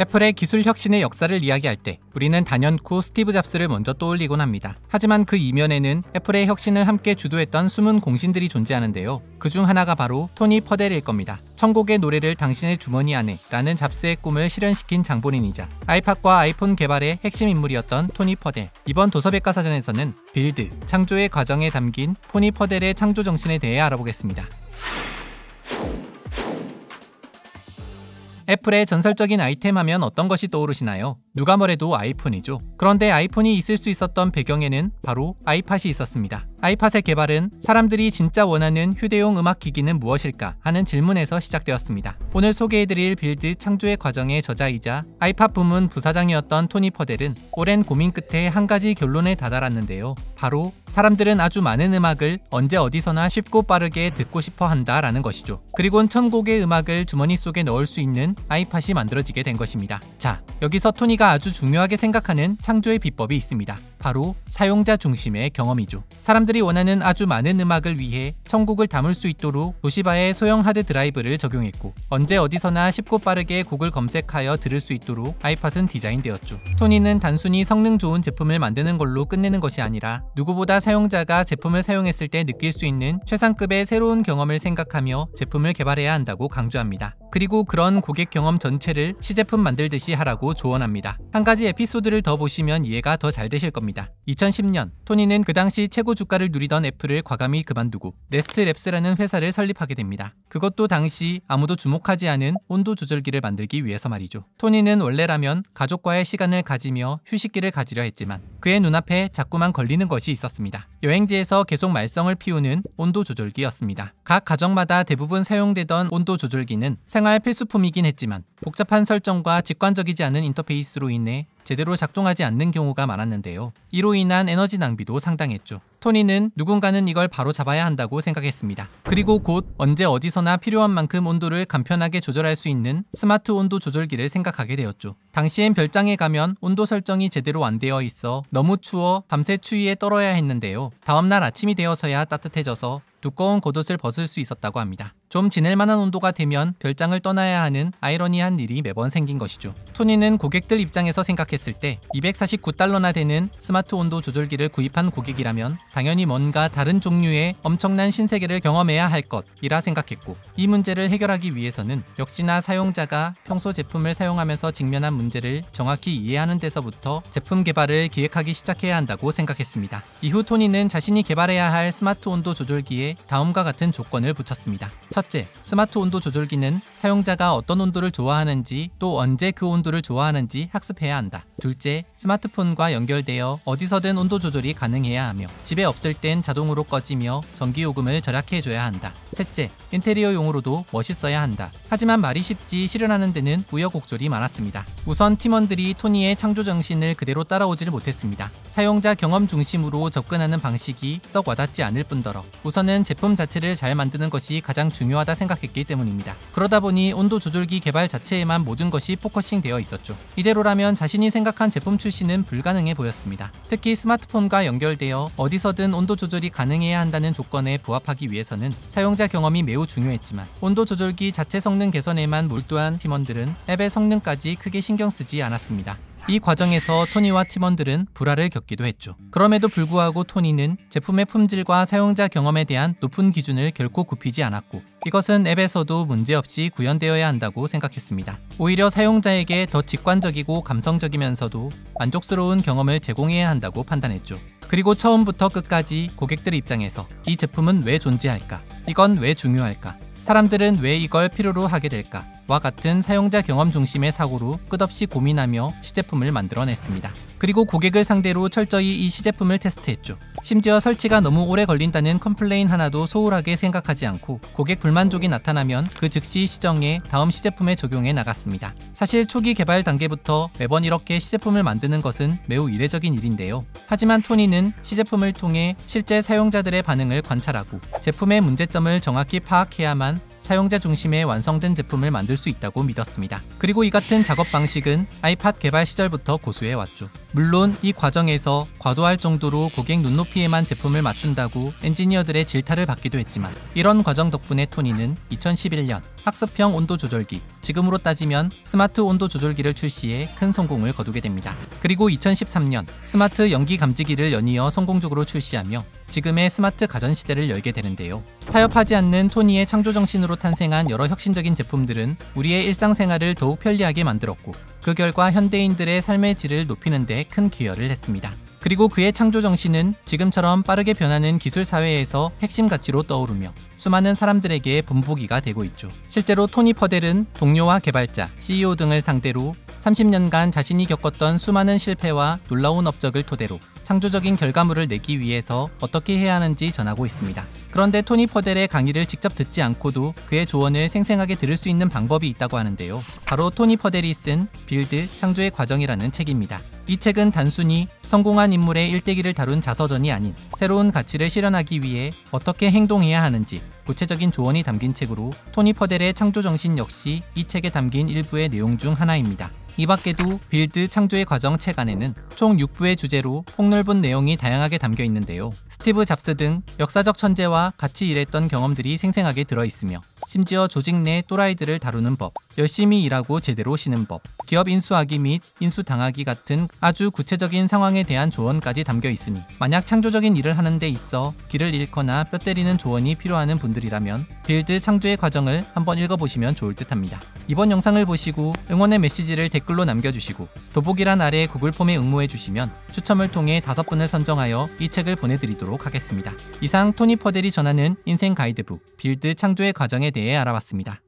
애플의 기술 혁신의 역사를 이야기할 때 우리는 단연코 스티브 잡스를 먼저 떠올리곤 합니다. 하지만 그 이면에는 애플의 혁신을 함께 주도했던 숨은 공신들이 존재하는데요. 그중 하나가 바로 토니 퍼델일 겁니다. 천곡의 노래를 당신의 주머니 안에 라는 잡스의 꿈을 실현시킨 장본인이자 아이팟과 아이폰 개발의 핵심 인물이었던 토니 퍼델. 이번 도서백과사전에서는 빌드, 창조의 과정에 담긴 토니 퍼델의 창조 정신에 대해 알아보겠습니다. 애플의 전설적인 아이템 하면 어떤 것이 떠오르시나요? 누가 뭐래도 아이폰이죠. 그런데 아이폰이 있을 수 있었던 배경에는 바로 아이팟이 있었습니다. 아이팟의 개발은 사람들이 진짜 원하는 휴대용 음악기기는 무엇일까 하는 질문에서 시작되었습니다. 오늘 소개해드릴 빌드 창조의 과정의 저자이자 아이팟 부문 부사장이었던 토니 퍼델은 오랜 고민 끝에 한 가지 결론에 다다랐는데요. 바로 사람들은 아주 많은 음악을 언제 어디서나 쉽고 빠르게 듣고 싶어 한다라는 것이죠. 그리곤 1000곡의 음악을 주머니 속에 넣을 수 있는 아이팟이 만들어지게 된 것입니다. 자, 여기서 토니가 아주 중요하게 생각하는 창조의 비법이 있습니다. 바로 사용자 중심의 경험이죠. 사람들이 원하는 아주 많은 음악을 위해 1000곡을 담을 수 있도록 도시바의 소형 하드 드라이브를 적용했고 언제 어디서나 쉽고 빠르게 곡을 검색하여 들을 수 있도록 아이팟은 디자인되었죠. 토니는 단순히 성능 좋은 제품을 만드는 걸로 끝내는 것이 아니라 누구보다 사용자가 제품을 사용했을 때 느낄 수 있는 최상급의 새로운 경험을 생각하며 제품을 개발해야 한다고 강조합니다. 그리고 그런 고객 경험 전체를 시제품 만들듯이 하라고 조언합니다. 한 가지 에피소드를 더 보시면 이해가 더 잘 되실 겁니다. 2010년 토니는 그 당시 최고 주가를 누리던 애플을 과감히 그만두고 네스트랩스라는 회사를 설립하게 됩니다. 그것도 당시 아무도 주목하지 않은 온도 조절기를 만들기 위해서 말이죠. 토니는 원래라면 가족과의 시간을 가지며 휴식기를 가지려 했지만 그의 눈앞에 자꾸만 걸리는 것이 있었습니다. 여행지에서 계속 말썽을 피우는 온도 조절기였습니다. 각 가정마다 대부분 사용되던 온도 조절기는 생활 필수품이긴 했지만 복잡한 설정과 직관적이지 않은 인터페이스로 인해 제대로 작동하지 않는 경우가 많았는데요. 이로 인한 에너지 낭비도 상당했죠. 토니는 누군가는 이걸 바로 잡아야 한다고 생각했습니다. 그리고 곧 언제 어디서나 필요한 만큼 온도를 간편하게 조절할 수 있는 스마트 온도 조절기를 생각하게 되었죠. 당시엔 별장에 가면 온도 설정이 제대로 안 되어 있어 너무 추워 밤새 추위에 떨어야 했는데요. 다음날 아침이 되어서야 따뜻해져서 두꺼운 겉옷을 벗을 수 있었다고 합니다. 좀 지낼 만한 온도가 되면 별장을 떠나야 하는 아이러니한 일이 매번 생긴 것이죠. 토니는 고객들 입장에서 생각했을 때 $249나 되는 스마트 온도 조절기를 구입한 고객이라면 당연히 뭔가 다른 종류의 엄청난 신세계를 경험해야 할 것이라 생각했고 이 문제를 해결하기 위해서는 역시나 사용자가 평소 제품을 사용하면서 직면한 문제를 정확히 이해하는 데서부터 제품 개발을 기획하기 시작해야 한다고 생각했습니다. 이후 토니는 자신이 개발해야 할 스마트 온도 조절기에 다음과 같은 조건을 붙였습니다. 첫째, 스마트 온도 조절기는 사용자가 어떤 온도를 좋아하는지 또 언제 그 온도를 좋아하는지 학습해야 한다. 둘째, 스마트폰과 연결되어 어디서든 온도 조절이 가능해야 하며 집에 없을 땐 자동으로 꺼지며 전기요금을 절약해줘야 한다. 셋째, 인테리어용으로도 멋있어야 한다. 하지만 말이 쉽지 실현하는 데는 우여곡절이 많았습니다. 우선 팀원들이 토니의 창조 정신을 그대로 따라오지를 못했습니다. 사용자 경험 중심으로 접근하는 방식이 썩 와닿지 않을 뿐더러 우선은 제품 자체를 잘 만드는 것이 가장 중요하다 생각했기 때문입니다. 그러다 보니 온도 조절기 개발 자체에만 모든 것이 포커싱 되어 있었죠. 이대로라면 자신이 생각한 제품 출시는 불가능해 보였습니다. 특히 스마트폰과 연결되어 어디서든 온도 조절이 가능해야 한다는 조건에 부합하기 위해서는 사용자 경험이 매우 중요했지만 온도 조절기 자체 성능 개선에만 몰두한 팀원들은 앱의 성능까지 크게 신경 쓰지 않았습니다. 이 과정에서 토니와 팀원들은 불화를 겪기도 했죠. 그럼에도 불구하고 토니는 제품의 품질과 사용자 경험에 대한 높은 기준을 결코 굽히지 않았고 이것은 앱에서도 문제없이 구현되어야 한다고 생각했습니다. 오히려 사용자에게 더 직관적이고 감성적이면서도 만족스러운 경험을 제공해야 한다고 판단했죠. 그리고 처음부터 끝까지 고객들 입장에서 이 제품은 왜 존재할까? 이건 왜 중요할까? 사람들은 왜 이걸 필요로 하게 될까? 와 같은 사용자 경험 중심의 사고로 끝없이 고민하며 시제품을 만들어냈습니다. 그리고 고객을 상대로 철저히 이 시제품을 테스트했죠. 심지어 설치가 너무 오래 걸린다는 컴플레인 하나도 소홀하게 생각하지 않고 고객 불만족이 나타나면 그 즉시 시정해 다음 시제품에 적용해 나갔습니다. 사실 초기 개발 단계부터 매번 이렇게 시제품을 만드는 것은 매우 이례적인 일인데요. 하지만 토니는 시제품을 통해 실제 사용자들의 반응을 관찰하고 제품의 문제점을 정확히 파악해야만 사용자 중심의 완성된 제품을 만들 수 있다고 믿었습니다. 그리고 이 같은 작업 방식은 아이팟 개발 시절부터 고수해왔죠. 물론 이 과정에서 과도할 정도로 고객 눈높이에만 제품을 맞춘다고 엔지니어들의 질타를 받기도 했지만, 이런 과정 덕분에 토니는 2011년 학습형 온도 조절기, 지금으로 따지면 스마트 온도 조절기를 출시해 큰 성공을 거두게 됩니다. 그리고 2013년 스마트 연기 감지기를 연이어 성공적으로 출시하며 지금의 스마트 가전 시대를 열게 되는데요. 타협하지 않는 토니의 창조 정신으로 탄생한 여러 혁신적인 제품들은 우리의 일상생활을 더욱 편리하게 만들었고, 그 결과 현대인들의 삶의 질을 높이는 데 큰 기여를 했습니다. 그리고 그의 창조 정신은 지금처럼 빠르게 변하는 기술 사회에서 핵심 가치로 떠오르며 수많은 사람들에게 본보기가 되고 있죠. 실제로 토니 퍼델은 동료와 개발자, CEO 등을 상대로 30년간 자신이 겪었던 수많은 실패와 놀라운 업적을 토대로 창조적인 결과물을 내기 위해서 어떻게 해야 하는지 전하고 있습니다. 그런데 토니 퍼델의 강의를 직접 듣지 않고도 그의 조언을 생생하게 들을 수 있는 방법이 있다고 하는데요. 바로 토니 퍼델이 쓴 빌드 창조의 과정이라는 책입니다. 이 책은 단순히 성공한 인물의 일대기를 다룬 자서전이 아닌 새로운 가치를 실현하기 위해 어떻게 행동해야 하는지 구체적인 조언이 담긴 책으로, 토니 퍼델의 창조 정신 역시 이 책에 담긴 일부의 내용 중 하나입니다. 이 밖에도 빌드 창조의 과정 책 안에는 총 6부의 주제로 폭넓은 내용이 다양하게 담겨 있는데요. 스티브 잡스 등 역사적 천재와 같이 일했던 경험들이 생생하게 들어있으며, 심지어 조직 내 또라이들을 다루는 법, 열심히 일하고 제대로 쉬는 법, 기업 인수하기 및 인수당하기 같은 아주 구체적인 상황에 대한 조언까지 담겨 있으니, 만약 창조적인 일을 하는 데 있어 길을 잃거나 뼈 때리는 조언이 필요하는 분들이라면 빌드 창조의 과정을 한번 읽어보시면 좋을 듯 합니다. 이번 영상을 보시고 응원의 메시지를 댓글로 남겨주시고 더보기란 아래 구글 폼에 응모해주시면 추첨을 통해 5분을 선정하여 이 책을 보내드리도록 하겠습니다. 이상 토니 퍼델이 전하는 인생 가이드북 빌드 창조의 과정에 대해 알아봤습니다.